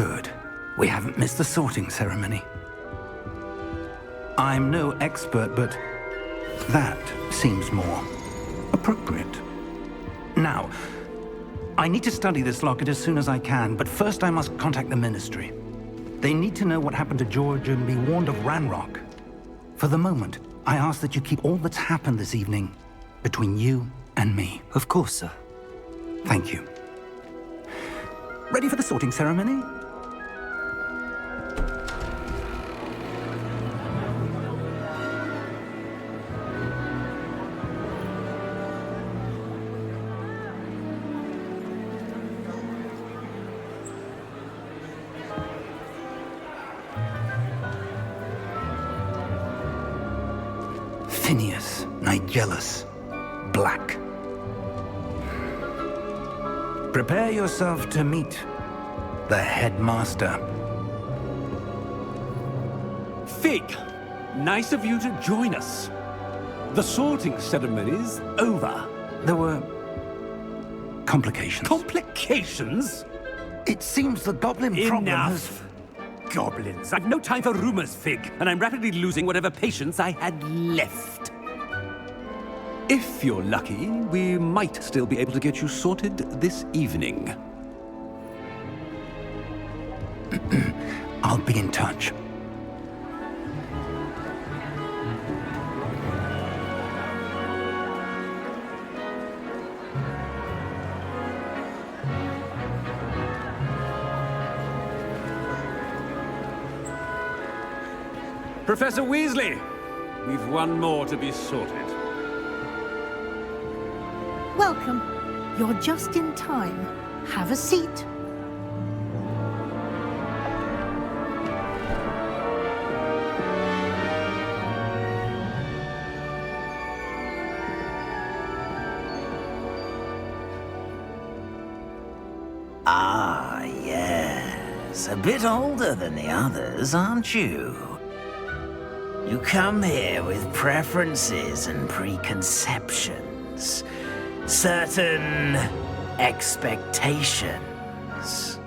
Good. We haven't missed the sorting ceremony. I'm no expert, but that seems more appropriate. Now, I need to study this locket as soon as I can, but first I must contact the Ministry. They need to know what happened to George and be warned of Ranrock. For the moment, I ask that you keep all that's happened this evening between you and me. Of course, sir. Thank you. Ready for the sorting ceremony? Phineas, Nigellus, Black. Prepare yourself to meet the headmaster. Fig, nice of you to join us. The sorting ceremony's over. There were complications. Complications? It seems the goblin problem has... Enough! Goblins. I've no time for rumors, Fig, and I'm rapidly losing whatever patience I had left. If you're lucky, we might still be able to get you sorted this evening. I'll be in touch. Professor Weasley, we've one more to be sorted. Welcome. You're just in time. Have a seat. Ah, yes. A bit older than the others, aren't you? You come here with preferences and preconceptions. Certain expectations.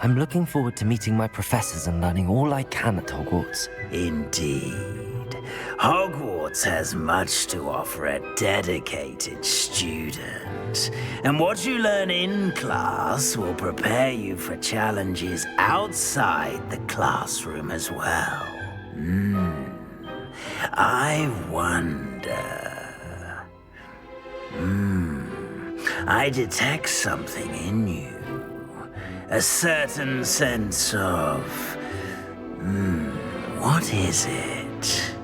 I'm looking forward to meeting my professors and learning all I can at Hogwarts. Indeed. Hogwarts has much to offer a dedicated student. And what you learn in class will prepare you for challenges outside the classroom as well. I wonder... I detect something in you. A certain sense of... what is it?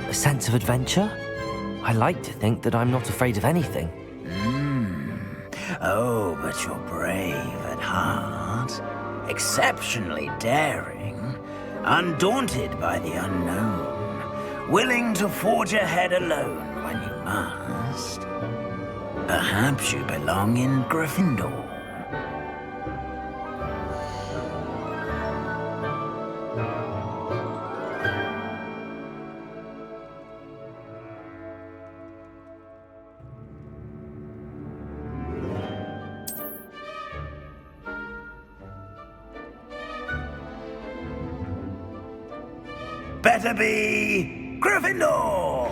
A sense of adventure? I like to think that I'm not afraid of anything. Oh, but you're brave at heart. Exceptionally daring. Undaunted by the unknown. Willing to forge ahead alone when you must. Perhaps you belong in Gryffindor. Better be Gryffindor!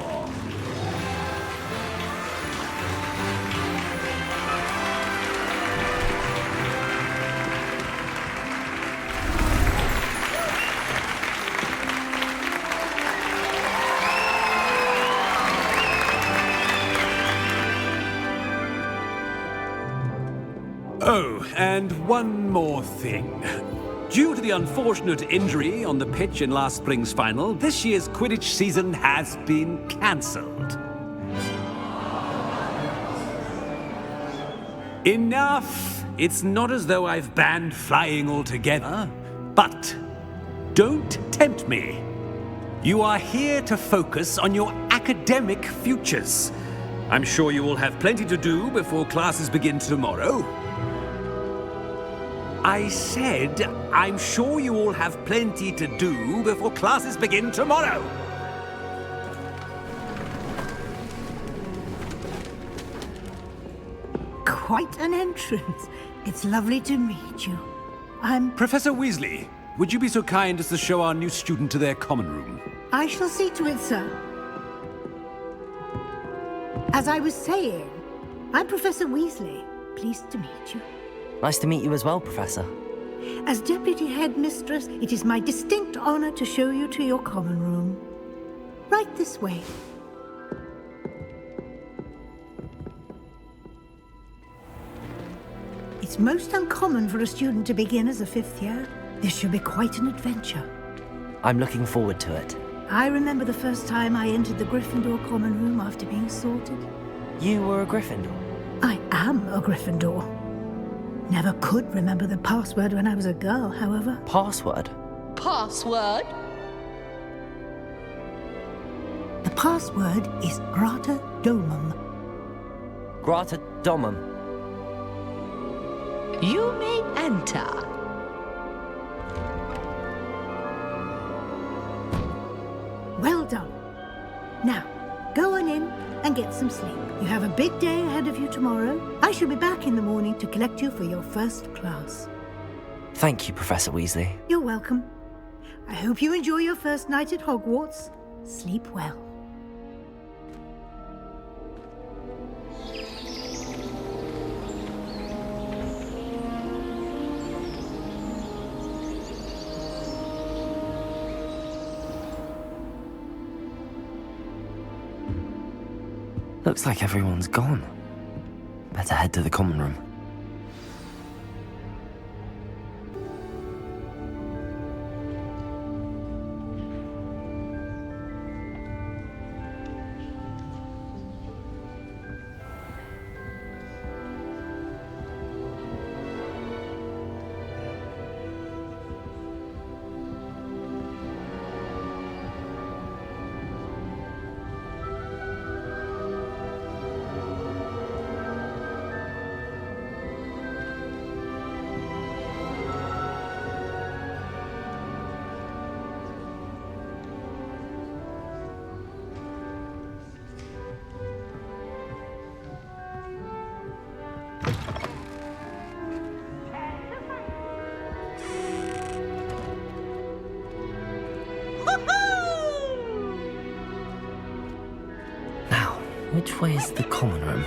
Oh, and one more thing. Due to the unfortunate injury on the pitch in last spring's final, this year's Quidditch season has been cancelled. Enough! It's not as though I've banned flying altogether, but don't tempt me. You are here to focus on your academic futures. I'm sure you will have plenty to do before classes begin tomorrow. I said I'm sure you all have plenty to do before classes begin tomorrow. Quite an entrance. It's lovely to meet you. Professor Weasley, would you be so kind as to show our new student to their common room? I shall see to it, sir. As I was saying, I'm Professor Weasley. Pleased to meet you. Nice to meet you as well, Professor. As Deputy Headmistress, it is my distinct honor to show you to your common room. Right this way. It's most uncommon for a student to begin as a fifth year. This should be quite an adventure. I'm looking forward to it. I remember the first time I entered the Gryffindor common room after being sorted. You were a Gryffindor? I am a Gryffindor. Never could remember the password when I was a girl, however. Password? Password? The password is Grata Domum. Grata Domum. You may enter. Well done. Now, go on in and get some sleep. You have a big day ahead of you tomorrow. I shall be back in the morning to collect you for your first class. Thank you, Professor Weasley. You're welcome. I hope you enjoy your first night at Hogwarts. Sleep well. Looks like everyone's gone. Better head to the common room. Now, which way is the common room?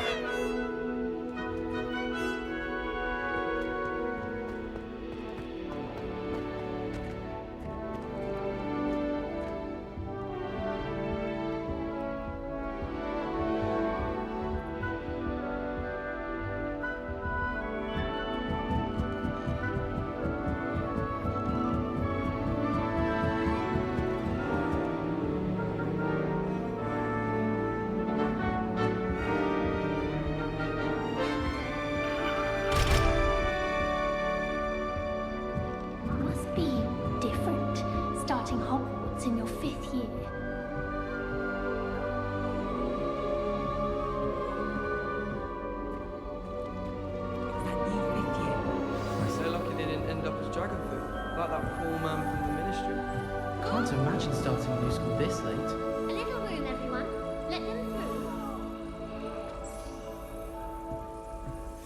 Must be different, starting Hogwarts in your 5th year. I'm so lucky they didn't end up as dragon food, like that poor man from the ministry. Can't imagine starting a new school this late. A little room, everyone. Let them through.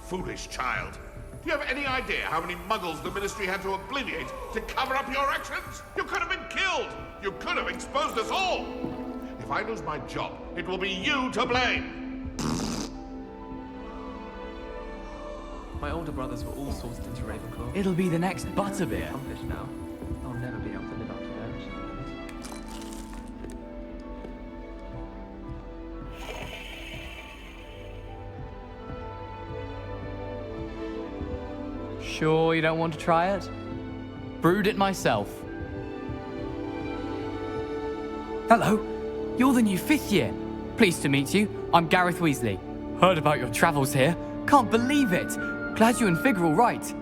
Foolish child. Do you have any idea how many muggles the Ministry had to obliviate to cover up your actions? You could have been killed. You could have exposed us all. If I lose my job, it will be you to blame. My older brothers were all sorted into Ravenclaw. It'll be the next Butterbeer. Accomplished now. I'll never be able to live up to their achievements. Sure you don't want to try it? Brewed it myself. Hello, you're the new 5th year. Pleased to meet you. I'm Gareth Weasley. Heard about your travels here. Can't believe it. Glad you and Fig are all right.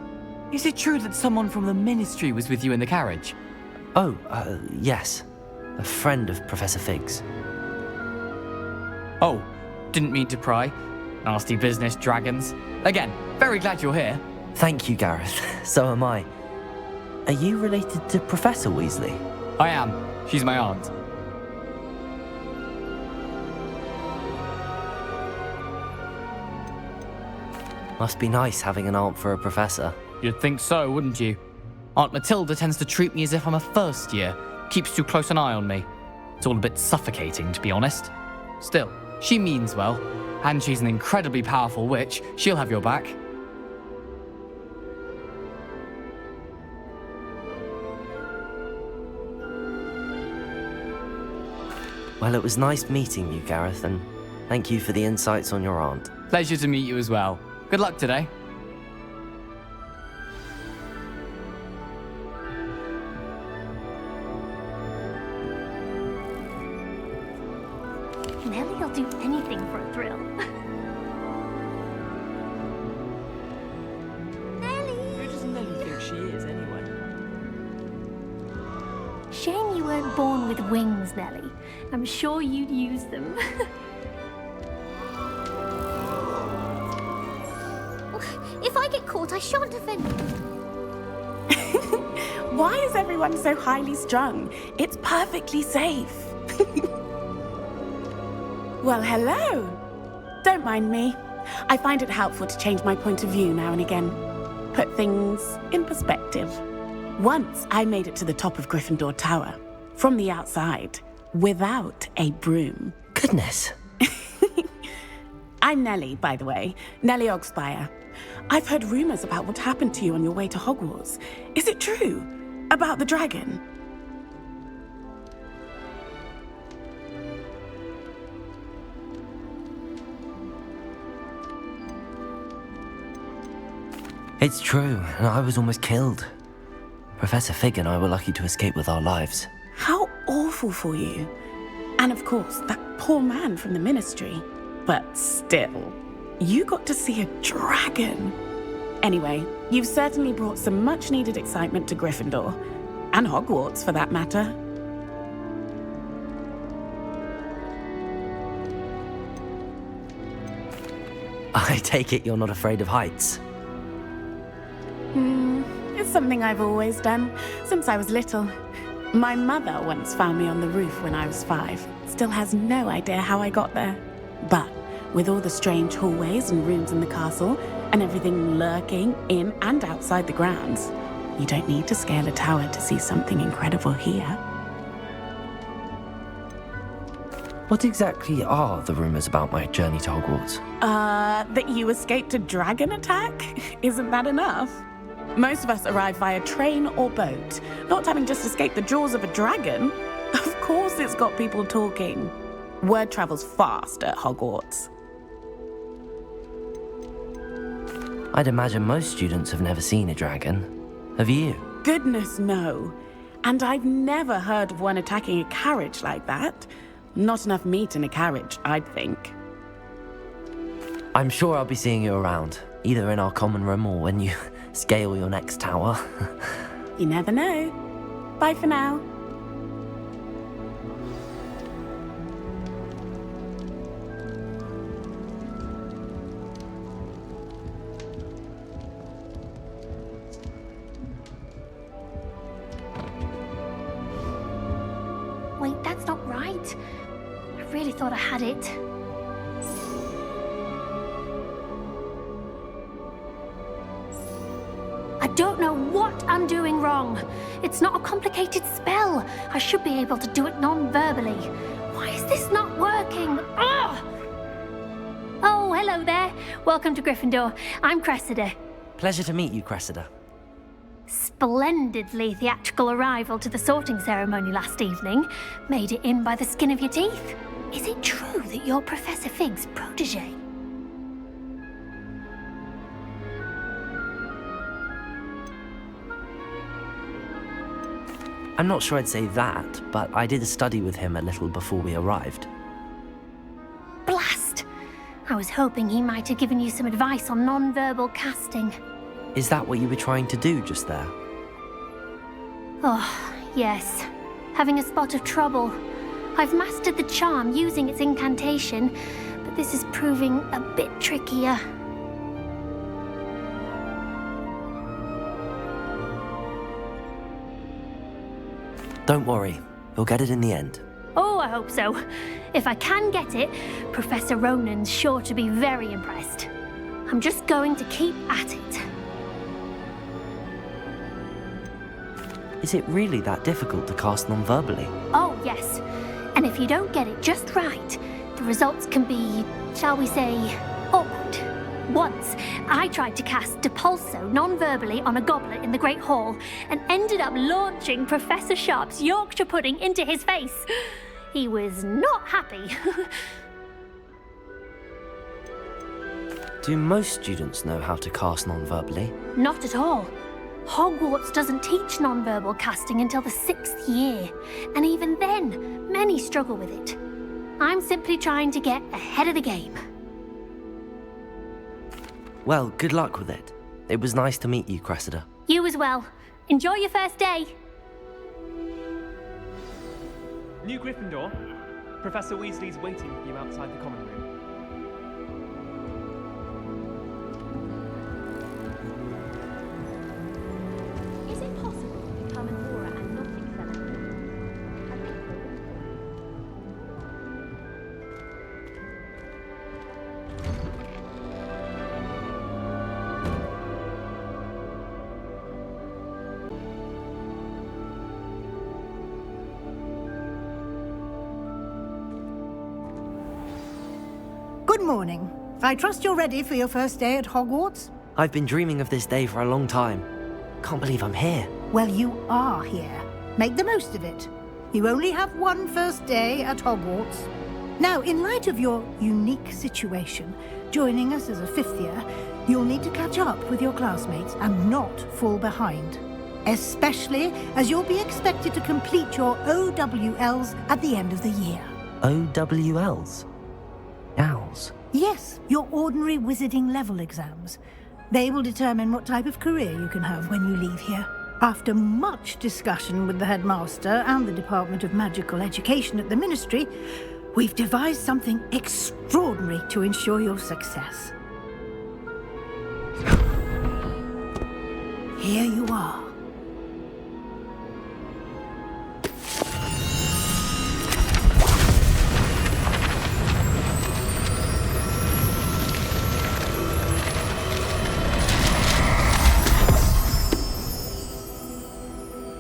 Is it true that someone from the Ministry was with you in the carriage? Oh, yes. A friend of Professor Fig's. Oh, didn't mean to pry. Nasty business, dragons. Again, very glad you're here. Thank you, Gareth. So am I. Are you related to Professor Weasley? I am. She's my aunt. Must be nice having an aunt for a professor. You'd think so, wouldn't you? Aunt Matilda tends to treat me as if I'm a first year. Keeps too close an eye on me. It's all a bit suffocating, to be honest. Still, she means well. And she's an incredibly powerful witch. She'll have your back. Well, it was nice meeting you, Gareth, and thank you for the insights on your aunt. Pleasure to meet you as well. Good luck today. Nellie'll do anything for a thrill. Nellie! Who does Nellie think she is, anyway? Shame you weren't born with wings, Nellie. I'm sure you'd use them. If I get caught, I shan't offend. Why is everyone so highly strung? It's perfectly safe. Well, hello. Don't mind me. I find it helpful to change my point of view now and again. Put things in perspective. Once I made it to the top of Gryffindor Tower, from the outside, without a broom. Goodness. I'm Nellie, by the way. Nellie Ogspire. I've heard rumors about what happened to you on your way to Hogwarts. Is it true? About the dragon? It's true, and I was almost killed. Professor Fig and I were lucky to escape with our lives. How awful for you. And of course, that poor man from the Ministry. But still, you got to see a dragon. Anyway, you've certainly brought some much-needed excitement to Gryffindor. And Hogwarts, for that matter. I take it you're not afraid of heights. It's something I've always done, since I was little. My mother once found me on the roof when I was 5. Still has no idea how I got there. But with all the strange hallways and rooms in the castle, and everything lurking in and outside the grounds, you don't need to scale a tower to see something incredible here. What exactly are the rumors about my journey to Hogwarts? That you escaped a dragon attack? Isn't that enough? Most of us arrive via train or boat, not having just escaped the jaws of a dragon. Of course it's got people talking. Word travels fast at Hogwarts. I'd imagine most students have never seen a dragon. Have you? Goodness, no. And I've never heard of one attacking a carriage like that. Not enough meat in a carriage, I'd think. I'm sure I'll be seeing you around, either in our common room or when you scale your next tower. You never know. Bye for now. Wait, that's not right. I really thought I had it. I don't know what I'm doing wrong. It's not a complicated spell. I should be able to do it non-verbally. Why is this not working? Ugh! Oh, hello there. Welcome to Gryffindor. I'm Cressida. Pleasure to meet you, Cressida. Splendidly theatrical arrival to the sorting ceremony last evening. Made it in by the skin of your teeth. Is it true that you're Professor Fig's protege? I'm not sure I'd say that, but I did study with him a little before we arrived. Blast! I was hoping he might have given you some advice on non-verbal casting. Is that what you were trying to do just there? Oh, yes. Having a spot of trouble. I've mastered the charm using its incantation, but this is proving a bit trickier. Don't worry, you'll get it in the end. Oh, I hope so. If I can get it, Professor Ronan's sure to be very impressed. I'm just going to keep at it. Is it really that difficult to cast non-verbally? Oh, yes. And if you don't get it just right, the results can be, shall we say, awkward. Once, I tried to cast Depulso non-verbally on a goblet in the Great Hall and ended up launching Professor Sharp's Yorkshire pudding into his face. He was not happy. Do most students know how to cast non-verbally? Not at all. Hogwarts doesn't teach non-verbal casting until the 6th year, and even then, many struggle with it. I'm simply trying to get ahead of the game. Well, good luck with it. It was nice to meet you, Cressida. You as well. Enjoy your first day. New Gryffindor. Professor Weasley's waiting for you outside the common room. Is it possible to become an aura and not excel at it? Good morning. I trust you're ready for your first day at Hogwarts? I've been dreaming of this day for a long time. Can't believe I'm here. Well, you are here. Make the most of it. You only have one first day at Hogwarts. Now, in light of your unique situation, joining us as a 5th year, you'll need to catch up with your classmates and not fall behind. Especially as you'll be expected to complete your OWLs at the end of the year. OWLs? Owls? Yes, your ordinary wizarding level exams. They will determine what type of career you can have when you leave here. After much discussion with the headmaster and the Department of Magical Education at the Ministry, we've devised something extraordinary to ensure your success. Here you are.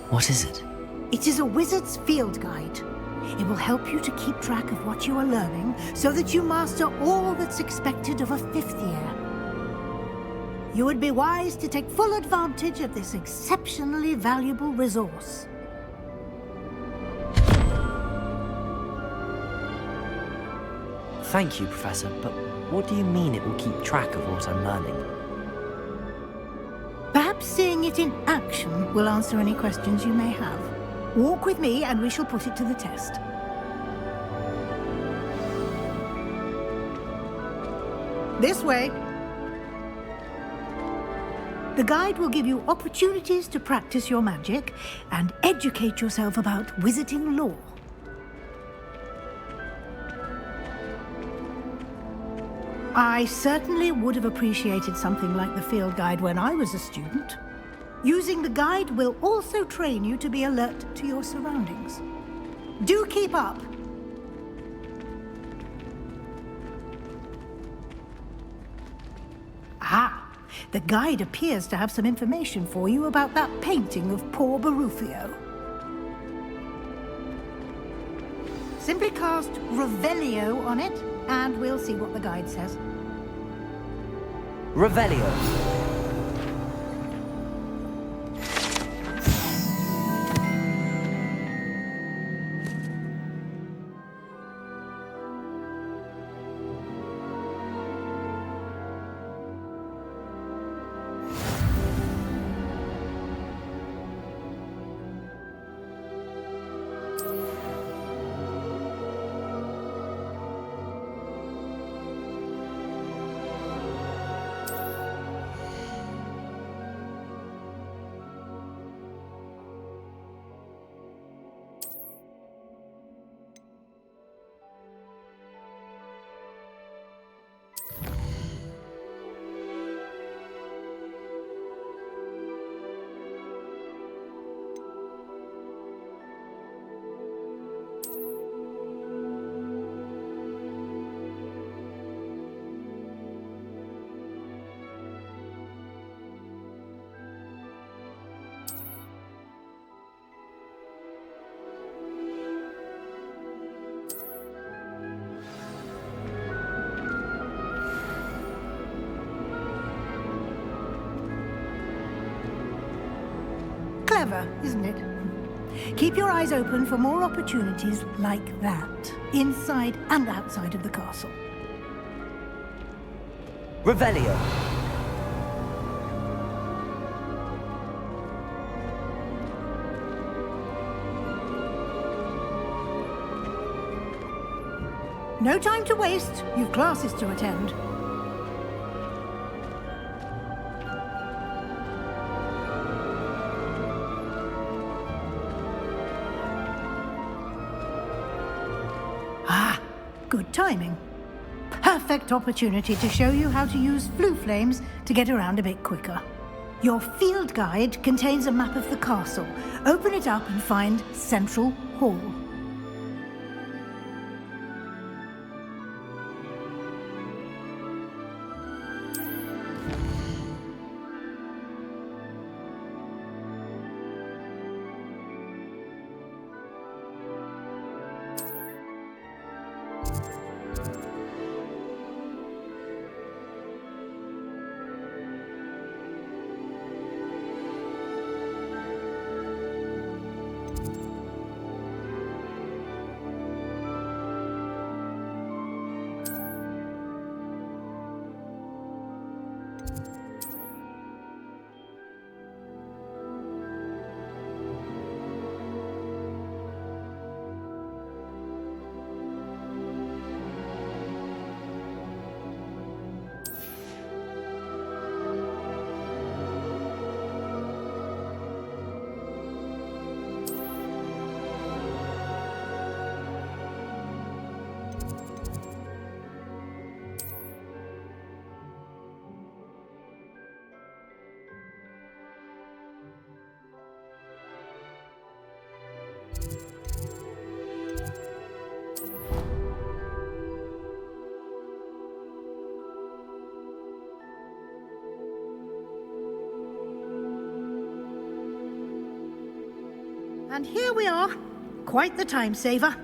What is it? It is a wizard's field guide. It will help you to keep track of what you are learning so that you master all that's expected of a 5th year. You would be wise to take full advantage of this exceptionally valuable resource. Thank you, Professor, but what do you mean it will keep track of what I'm learning? Perhaps seeing it in action will answer any questions you may have. Walk with me and we shall put it to the test. This way. The guide will give you opportunities to practice your magic and educate yourself about wizarding lore. I certainly would have appreciated something like the field guide when I was a student. Using the guide will also train you to be alert to your surroundings. Do keep up. Ah, the guide appears to have some information for you about that painting of poor Barufio. Simply cast Revelio on it, and we'll see what the guide says. Revelio. Clever, isn't it? Keep your eyes open for more opportunities like that, inside and outside of the castle. Revelio. No time to waste. You've classes to attend. Ah, good timing. Perfect opportunity to show you how to use flue flames to get around a bit quicker. Your field guide contains a map of the castle. Open it up and find Central Hall. And here we are. Quite the time saver.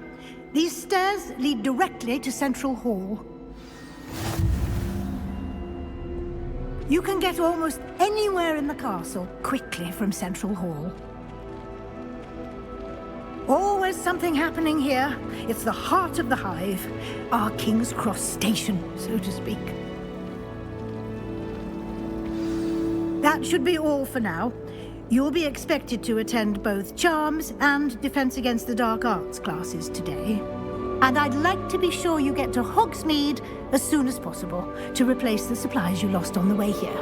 These stairs lead directly to Central Hall. You can get almost anywhere in the castle quickly from Central Hall. Always something happening here. It's the heart of the hive, our King's Cross station, so to speak. That should be all for now. You'll be expected to attend both Charms and Defense Against the Dark Arts classes today. And I'd like to be sure you get to Hogsmeade as soon as possible to replace the supplies you lost on the way here.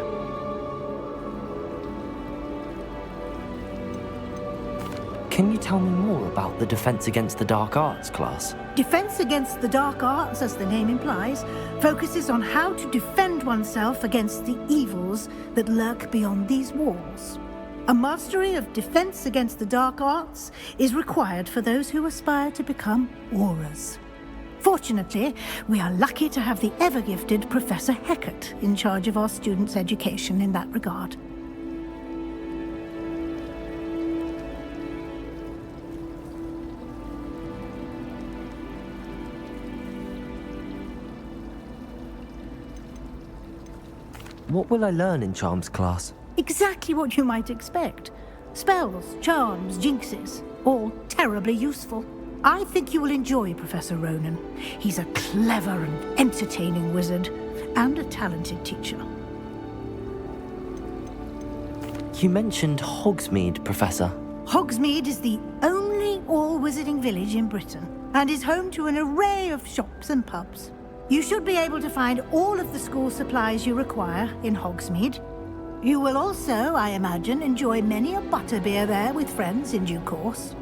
Can you tell me more about the Defense Against the Dark Arts class? Defense Against the Dark Arts, as the name implies, focuses on how to defend oneself against the evils that lurk beyond these walls. A mastery of Defense Against the Dark Arts is required for those who aspire to become Aurors. Fortunately, we are lucky to have the ever-gifted Professor Hecat in charge of our students' education in that regard. What will I learn in Charms class? Exactly what you might expect. Spells, charms, jinxes, all terribly useful. I think you will enjoy Professor Ronan. He's a clever and entertaining wizard, and a talented teacher. You mentioned Hogsmeade, Professor. Hogsmeade is the only all-wizarding village in Britain, and is home to an array of shops and pubs. You should be able to find all of the school supplies you require in Hogsmeade. You will also, I imagine, enjoy many a butterbeer there with friends in due course.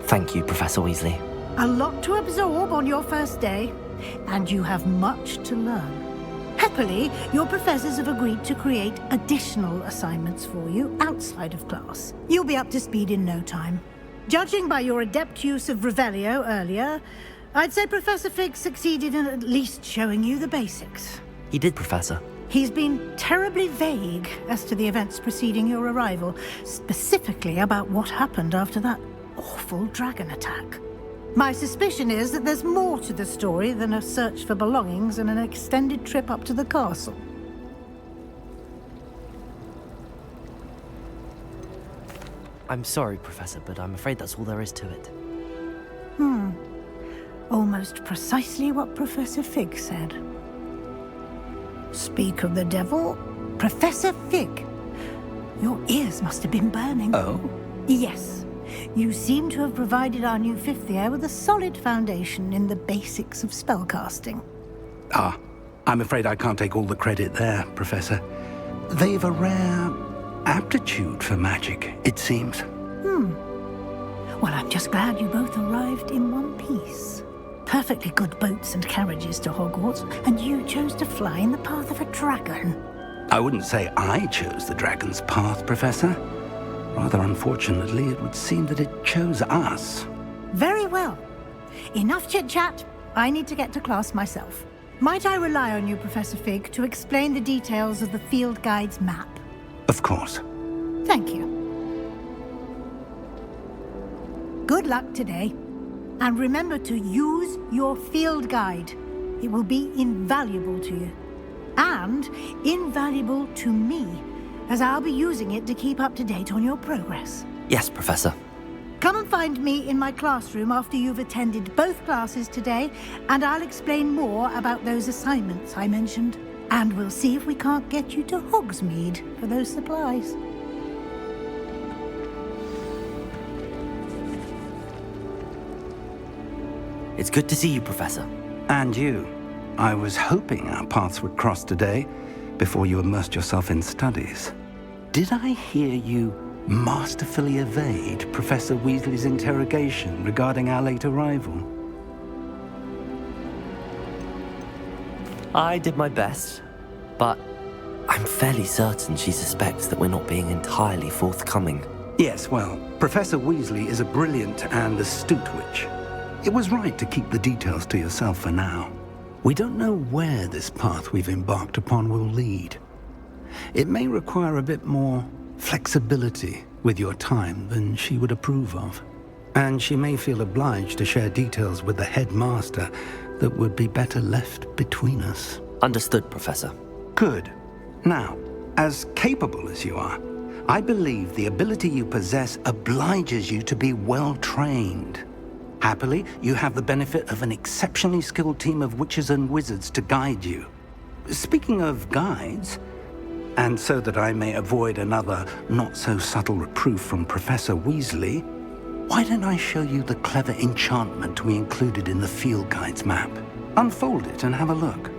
Thank you, Professor Weasley. A lot to absorb on your first day, and you have much to learn. Happily, your professors have agreed to create additional assignments for you outside of class. You'll be up to speed in no time. Judging by your adept use of Revelio earlier, I'd say Professor Fig succeeded in at least showing you the basics. He did, Professor. He's been terribly vague as to the events preceding your arrival, specifically about what happened after that awful dragon attack. My suspicion is that there's more to the story than a search for belongings and an extended trip up to the castle. I'm sorry, Professor, but I'm afraid that's all there is to it. Almost precisely what Professor Fig said. Speak of the devil, Professor Fig. Your ears must have been burning. Oh? Yes. You seem to have provided our new fifth year with a solid foundation in the basics of spellcasting. Ah, I'm afraid I can't take all the credit there, Professor. They've a rare aptitude for magic, it seems. Well, I'm just glad you both arrived in one piece. Perfectly good boats and carriages to Hogwarts, and you chose to fly in the path of a dragon. I wouldn't say I chose the dragon's path, Professor. Rather unfortunately, it would seem that it chose us. Very well. Enough chit-chat. I need to get to class myself. Might I rely on you, Professor Fig, to explain the details of the field guide's map? Of course. Thank you. Good luck today. And remember to use your field guide. It will be invaluable to you. And invaluable to me, as I'll be using it to keep up to date on your progress. Yes, Professor. Come and find me in my classroom after you've attended both classes today, and I'll explain more about those assignments I mentioned. And we'll see if we can't get you to Hogsmeade for those supplies. It's good to see you, Professor. And you. I was hoping our paths would cross today, before you immersed yourself in studies. Did I hear you masterfully evade Professor Weasley's interrogation regarding our late arrival? I did my best, but I'm fairly certain she suspects that we're not being entirely forthcoming. Yes, well, Professor Weasley is a brilliant and astute witch. It was right to keep the details to yourself for now. We don't know where this path we've embarked upon will lead. It may require a bit more flexibility with your time than she would approve of. And she may feel obliged to share details with the headmaster that would be better left between us. Understood, Professor. Good. Now, as capable as you are, I believe the ability you possess obliges you to be well trained. Happily, you have the benefit of an exceptionally skilled team of witches and wizards to guide you. Speaking of guides, and so that I may avoid another not-so-subtle reproof from Professor Weasley, why don't I show you the clever enchantment we included in the field guide's map? Unfold it and have a look.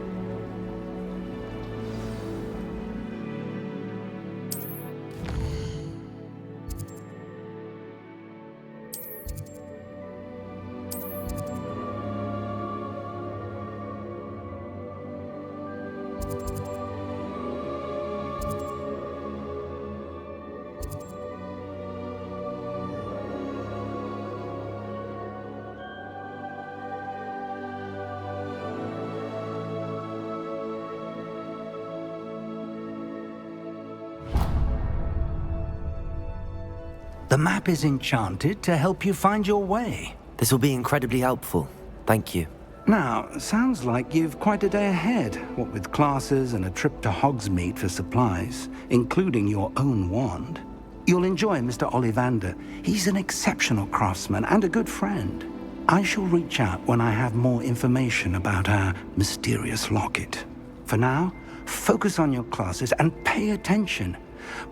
The map is enchanted to help you find your way. This will be incredibly helpful. Thank you. Now, sounds like you've quite a day ahead, what with classes and a trip to Hogsmeade for supplies, including your own wand. You'll enjoy Mr. Ollivander. He's an exceptional craftsman and a good friend. I shall reach out when I have more information about our mysterious locket. For now, focus on your classes and pay attention.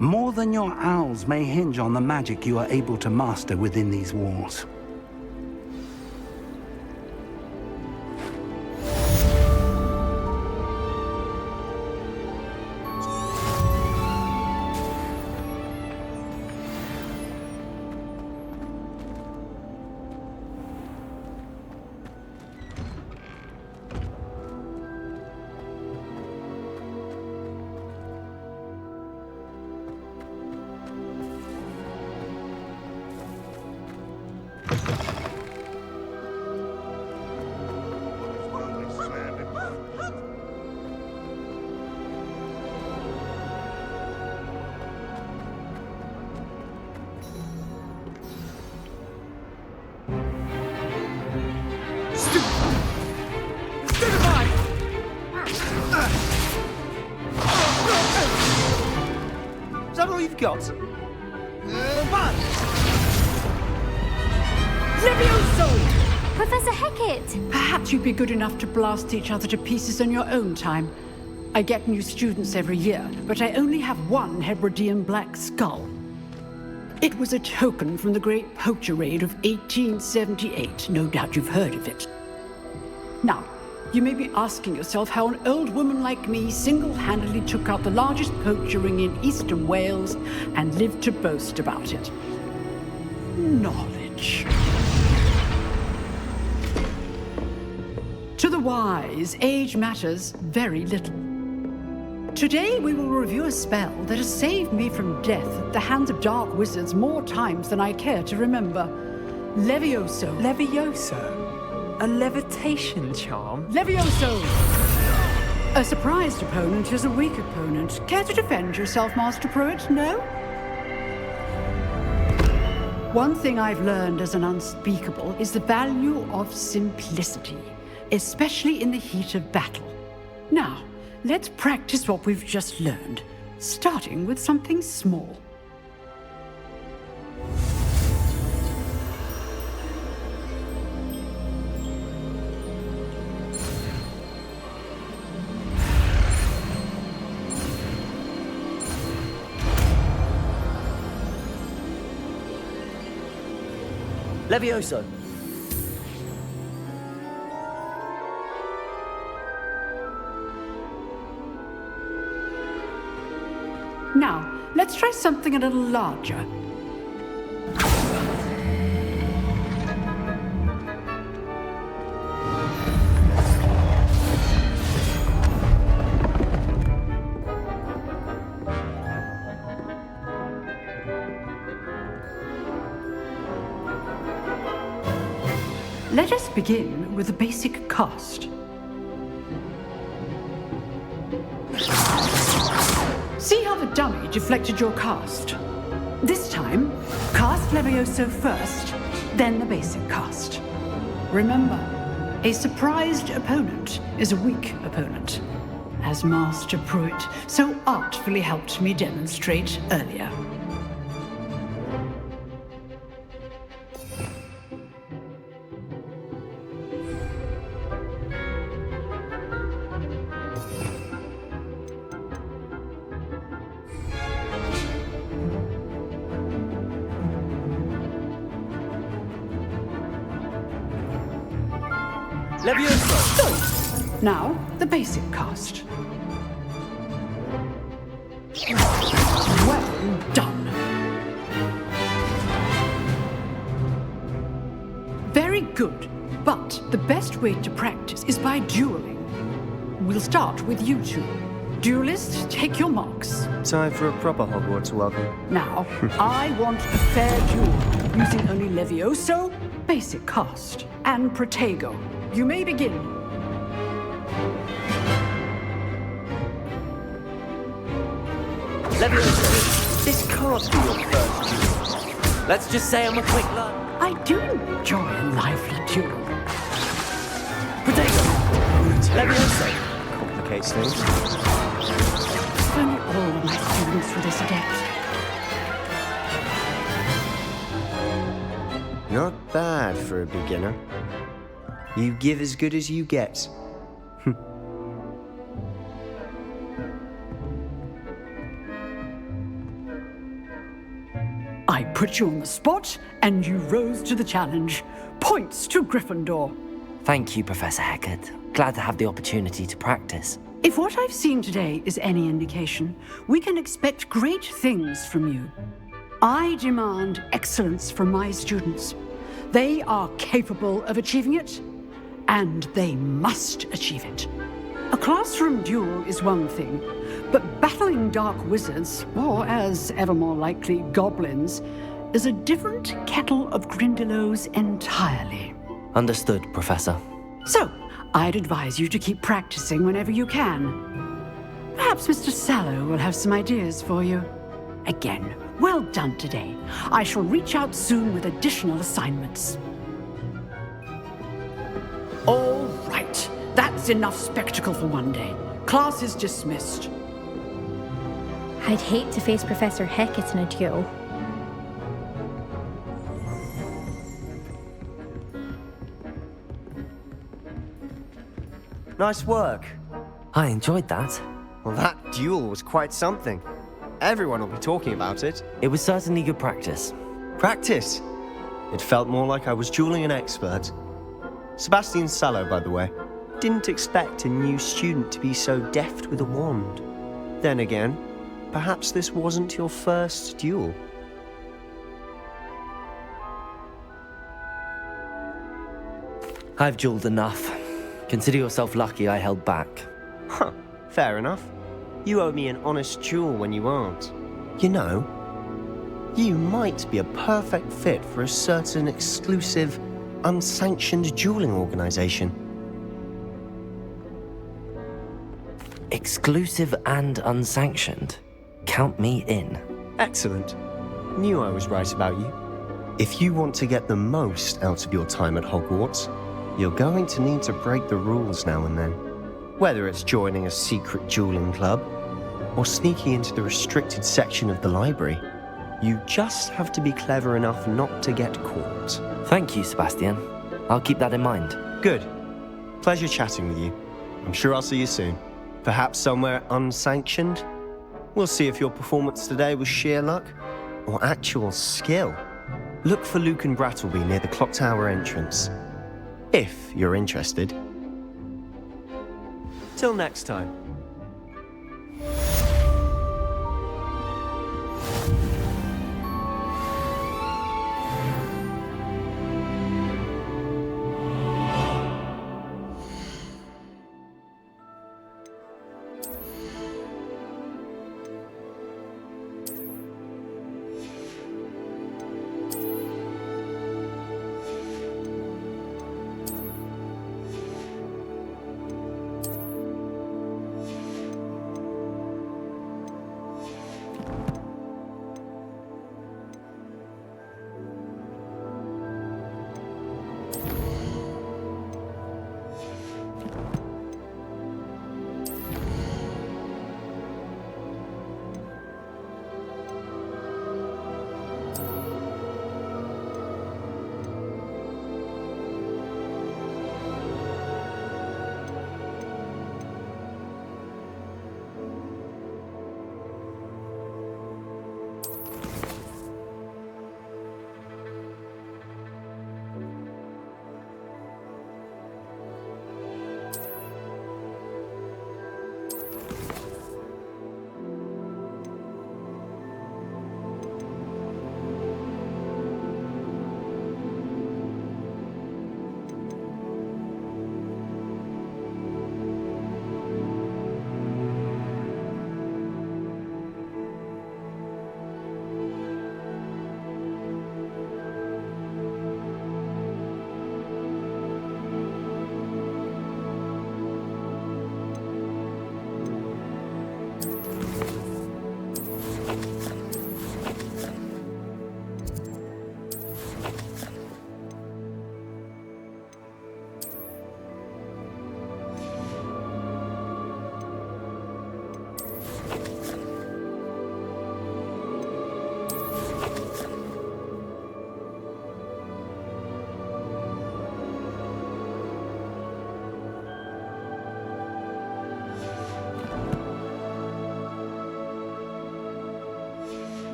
More than your owls may hinge on the magic you are able to master within these walls. Is that all you've got? one! Levioso! Professor Hecat! Perhaps you'd be good enough to blast each other to pieces in your own time. I get new students every year, but I only have one Hebridean black skull. It was a token from the Great Poacher Raid of 1878. No doubt you've heard of it. Now, you may be asking yourself how an old woman like me single-handedly took out the largest poacher ring in eastern Wales and lived to boast about it. Knowledge. To the wise, age matters very little. Today we will review a spell that has saved me from death at the hands of dark wizards more times than I care to remember. Levioso. Levioso? A levitation charm? Levioso! A surprised opponent is a weak opponent. Care to defend yourself, Master Pruitt? No? One thing I've learned as an unspeakable is the value of simplicity, especially in the heat of battle. Now, let's practice what we've just learned, starting with something small. Levioso! Now, let's try something a little larger. Let us begin with the basic cast. See how the dummy deflected your cast? This time, cast Levioso first, then the basic cast. Remember, a surprised opponent is a weak opponent, as Master Pruitt so artfully helped me demonstrate earlier. Levioso! Now, the basic cast. Well done. Very good, but the best way to practice is by dueling. We'll start with you two. Duelists, take your marks. Time for a proper Hogwarts welcome. Now, I want a fair duel, using only Levioso, basic cast, and Protego. You may begin. Levioso, this can't be your first duel. Let's just say I'm a quick learner. I do enjoy a lively duel. Protego! Levioso! Complicates things. If only all of my students were this adept. Not bad for a beginner. You give as good as you get. I put you on the spot, and you rose to the challenge. Points to Gryffindor. Thank you, Professor Hecat. Glad to have the opportunity to practice. If what I've seen today is any indication, we can expect great things from you. I demand excellence from my students. They are capable of achieving it, and they must achieve it. A classroom duel is one thing, but battling dark wizards, or as ever more likely, goblins, is a different kettle of Grindylows entirely. Understood, Professor. So, I'd advise you to keep practicing whenever you can. Perhaps Mr. Sallow will have some ideas for you. Again, well done today. I shall reach out soon with additional assignments. All right, that's enough spectacle for one day. Class is dismissed. I'd hate to face Professor Hecat in a duel. Nice work. I enjoyed that. Well, that duel was quite something. Everyone will be talking about it. It was certainly good practice. Practice? It felt more like I was dueling an expert. Sebastian Sallow, by the way. Didn't expect a new student to be so deft with a wand. Then again, perhaps this wasn't your first duel. I've dueled enough. Consider yourself lucky I held back. Huh, fair enough. You owe me an honest duel when you aren't. You know, you might be a perfect fit for a certain exclusive, unsanctioned dueling organization. Exclusive and unsanctioned? Count me in. Excellent. Knew I was right about you. If you want to get the most out of your time at Hogwarts, you're going to need to break the rules now and then. Whether it's joining a secret dueling club, or sneaking into the restricted section of the library, you just have to be clever enough not to get caught. Thank you, Sebastian. I'll keep that in mind. Good. Pleasure chatting with you. I'm sure I'll see you soon. Perhaps somewhere unsanctioned? We'll see if your performance today was sheer luck or actual skill. Look for Luke and Brattleby near the clock tower entrance, if you're interested. Till next time.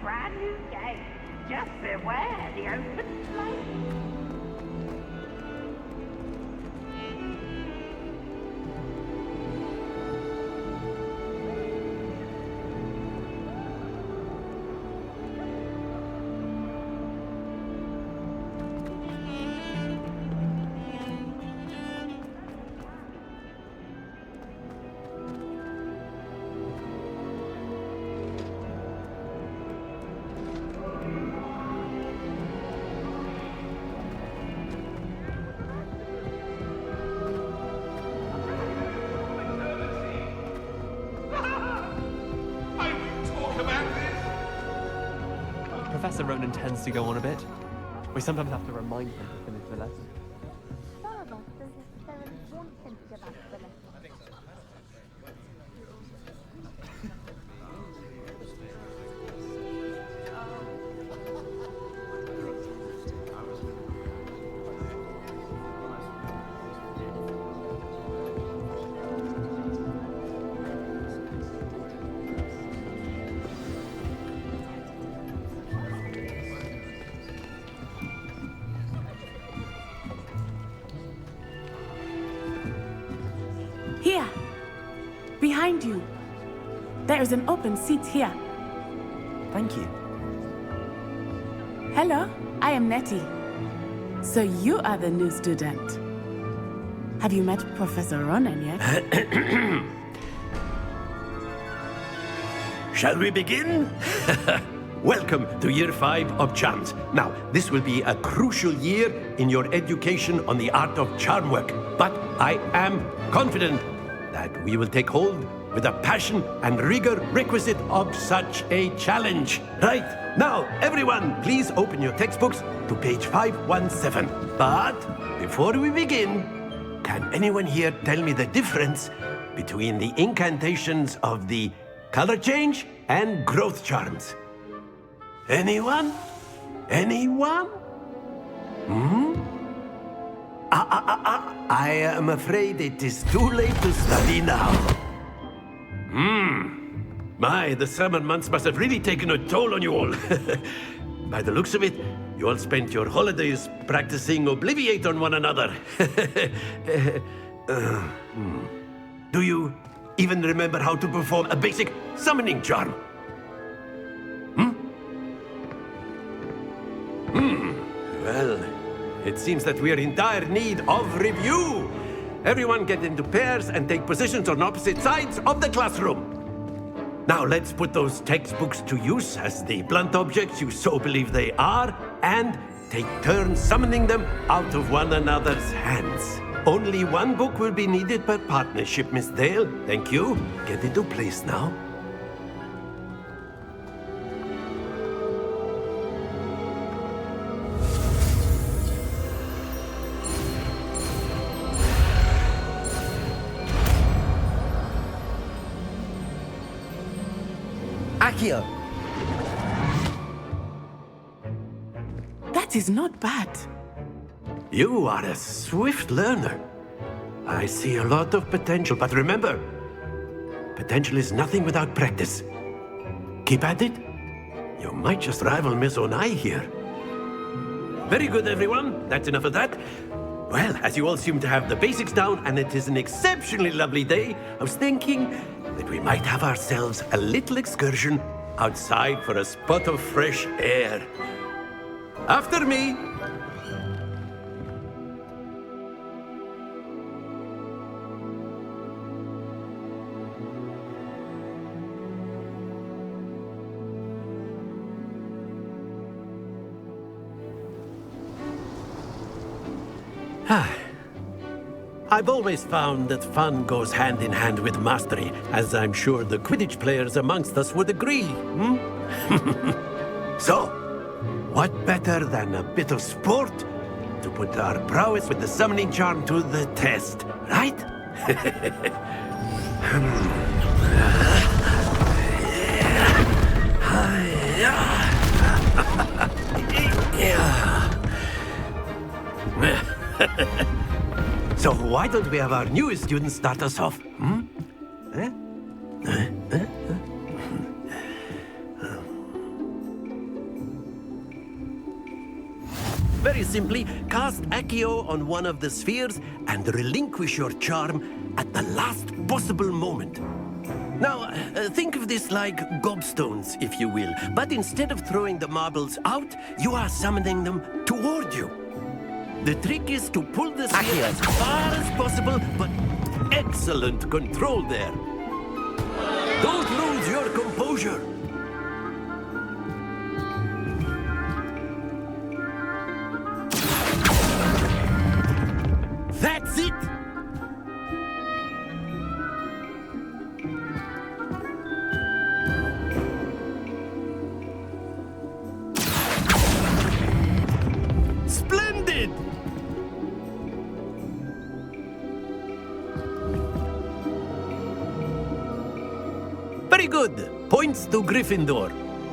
Brand new game. Just beware the open flame. Professor Ronan tends to go on a bit. We sometimes have to remind him to finish the lesson. Here! Behind you! There is an open seat here. Thank you. Hello, I am Nettie. So you are the new student. Have you met Professor Ronan yet? Shall we begin? Welcome to Year 5 of Charms. Now, this will be a crucial year in your education on the art of charm work, but I am confident that we will take hold with the passion and rigor requisite of such a challenge. Right, now, everyone, please open your textbooks to page 517. But before we begin, can anyone here tell me the difference between the incantations of the color change and growth charms? Anyone? Anyone? I am afraid it is too late to study now. My, the summer months must have really taken a toll on you all. By the looks of it, you all spent your holidays practicing Obliviate on one another. Do you even remember how to perform a basic summoning charm? Well, it seems that we are in dire need of review. Everyone get into pairs and take positions on opposite sides of the classroom. Now let's put those textbooks to use as the blunt objects you so believe they are, and take turns summoning them out of one another's hands. Only one book will be needed per partnership, Miss Dale. Thank you. Get into place now. Accio! That is not bad. You are a swift learner. I see a lot of potential, but remember, potential is nothing without practice. Keep at it. You might just rival Miss Onai here. Very good, everyone. That's enough of that. Well, as you all seem to have the basics down, and it is an exceptionally lovely day, I was thinking that we might have ourselves a little excursion outside for a spot of fresh air. After me. I've always found that fun goes hand in hand with mastery, as I'm sure the Quidditch players amongst us would agree. So, what better than a bit of sport to put our prowess with the summoning charm to the test, right? So why don't we have our newest student start us off? Very simply, cast Accio on one of the spheres and relinquish your charm at the last possible moment. Now, think of this like gobstones, if you will, but instead of throwing the marbles out, you are summoning them toward you. The trick is to pull the sphere as far as possible, but excellent control there. Don't lose your composure. That's it! Very good. Points to Gryffindor.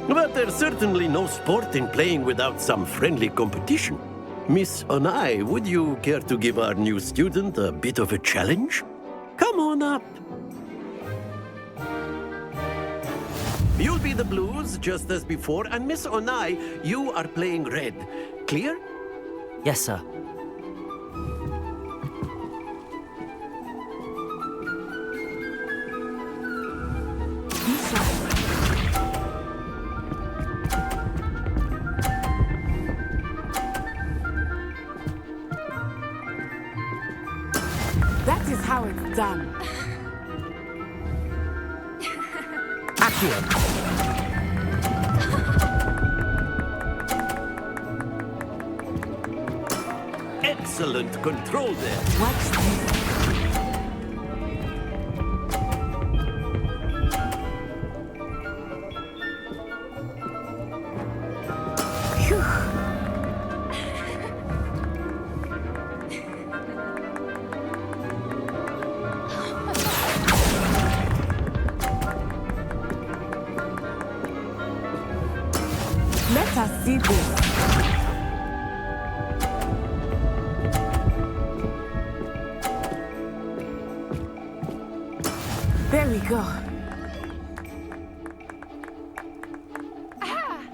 But there's certainly no sport in playing without some friendly competition. Miss Onai, would you care to give our new student a bit of a challenge? Come on up. You'll be the blues, just as before, and Miss Onai, you are playing red. Clear? Yes, sir. That is how it's done. Accio. Excellent control there. Watch this. Let us see this. There we go.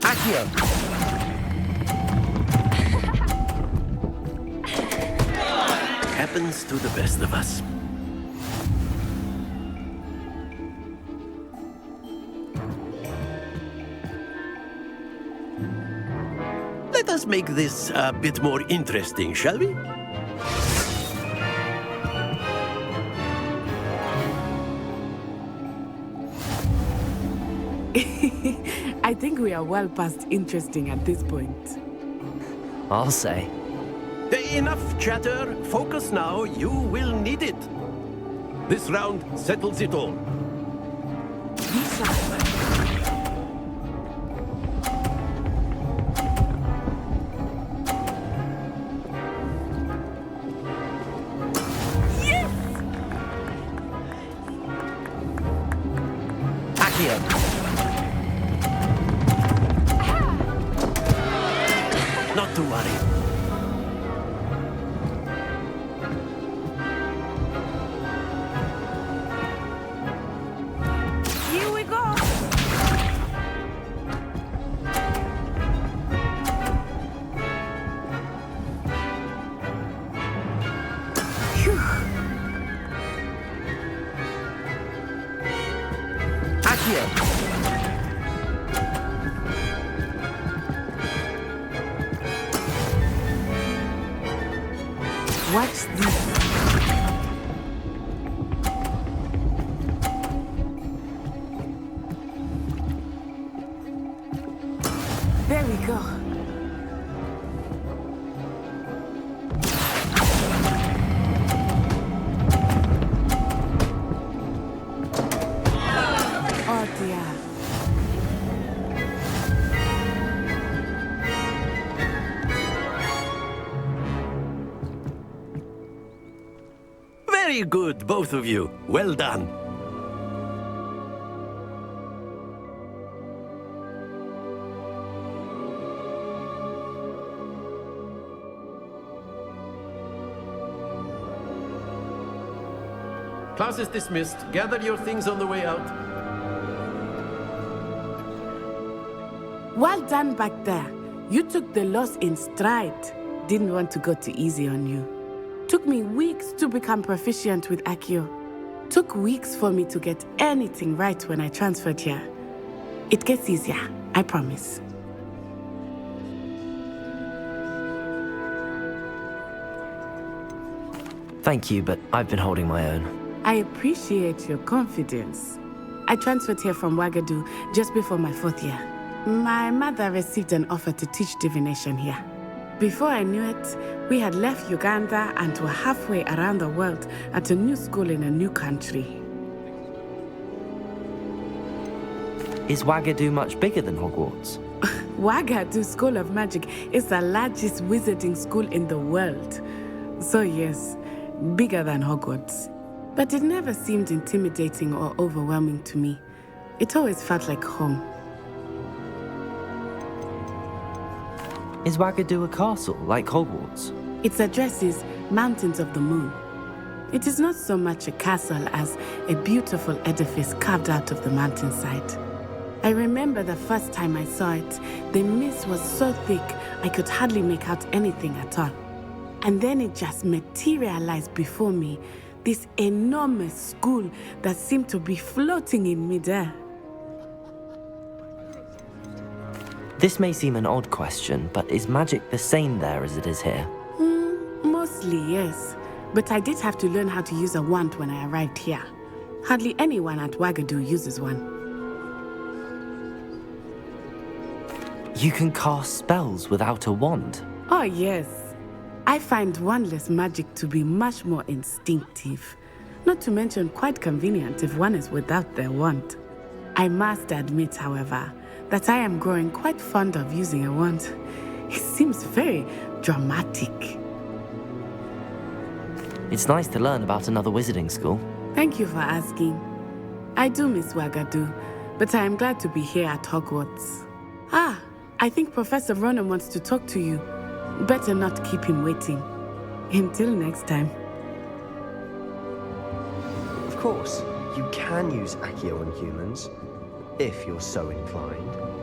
Accio. Happens to the best of us. Let us make this a bit more interesting, shall we? I think we are well past interesting at this point. I'll say. Enough chatter. Focus now. You will need it. This round settles it all. Accio. Not to worry. Here we go. Accio. Watch this. There we go. Oh dear. Very good, both of you. Well done. Class is dismissed. Gather your things on the way out. Well done back there. You took the loss in stride. Didn't want to go too easy on you. Took me weeks to become proficient with Accio. Took weeks for me to get anything right when I transferred here. It gets easier, I promise. Thank you, but I've been holding my own. I appreciate your confidence. I transferred here from Wagadu just before my 4th year. My mother received an offer to teach divination here. Before I knew it, we had left Uganda and were halfway around the world at a new school in a new country. Is Wagadu much bigger than Hogwarts? Wagadu School of Magic is the largest wizarding school in the world. So yes, bigger than Hogwarts. But it never seemed intimidating or overwhelming to me. It always felt like home. Is Wagadu a castle, like Hogwarts? Its address is Mountains of the Moon. It is not so much a castle as a beautiful edifice carved out of the mountainside. I remember the first time I saw it, the mist was so thick I could hardly make out anything at all. And then it just materialized before me, this enormous school that seemed to be floating in midair. This may seem an odd question, but is magic the same there as it is here? Mostly, yes. But I did have to learn how to use a wand when I arrived here. Hardly anyone at Wagadu uses one. You can cast spells without a wand? Oh, yes. I find wandless magic to be much more instinctive. Not to mention quite convenient if one is without their wand. I must admit, however, that I am growing quite fond of using a wand. It seems very dramatic. It's nice to learn about another wizarding school. Thank you for asking. I do miss Wagadu, but I am glad to be here at Hogwarts. Ah, I think Professor Ronan wants to talk to you. Better not keep him waiting. Until next time. Of course, you can use Accio on humans, if you're so inclined.